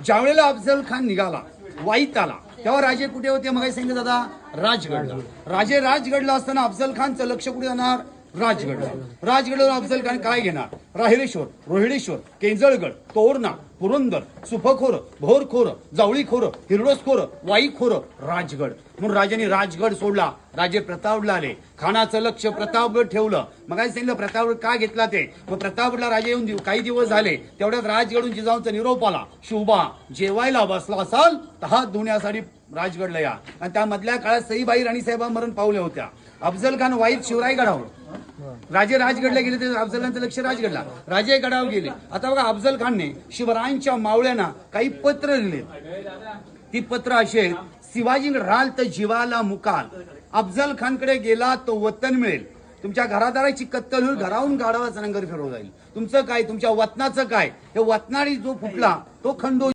ज्यावेळेला अफजल खान निघाला, वाईत आला, तेव्हा राजे कुठे होते? मग सांगितलं दादा, राजगडला. राजे राजगडला असताना अफजल खानचं लक्ष कुठे जाणार? राजगडला. राजगडवर अफजल खान काय घेणार? राहिरेश्वर, रोहिडेश्वर, केंजळगड, तोरणा, पुरंदर, सुफखोर, भोरखोर, जावळीखोर, हिरडोसखोर, वाईखोर, राजगड. म्हणून राजाने राजगड सोडला, राजे प्रतापगडला आले. खानाचं लक्ष प्रतापगड ठेवलं. मग काय सांगितलं प्रतापगड का घेतला ते? मग प्रतापगडला राजे येऊन काही दिवस झाले, तेवढ्यात राजगडून जिजाऊंचा निरोप आला, शुभा जेवायला बसला असाल तर हात धुण्यासाठी राजगडला या. आणि त्यामधल्या काळात सईबाई राणीसाहेबा मरण पावल्या होत्या. अफजल खान वाईत शिवरायगडावर, राजे राजगडला गेले, ते अफजल खानचं लक्ष राजगडला, राजे गडावर गेले. आता बघा अफजल खानने शिवरायांच्या मावळ्यांना काही पत्र लिहिले. ती पत्र अशी आहेत, शिवाजीकडे राहाल तर जीवाला मुकाल, अफजल खानकडे गेला तो वतन मिळेल, तुमच्या घरादाराची कत्तल होईल, घराहून गाढवाचा नंगर फिरवला जाईल, तुमचं काय, तुमच्या वतनाचं काय, हे वतनाडी जो फुटला तो खंडो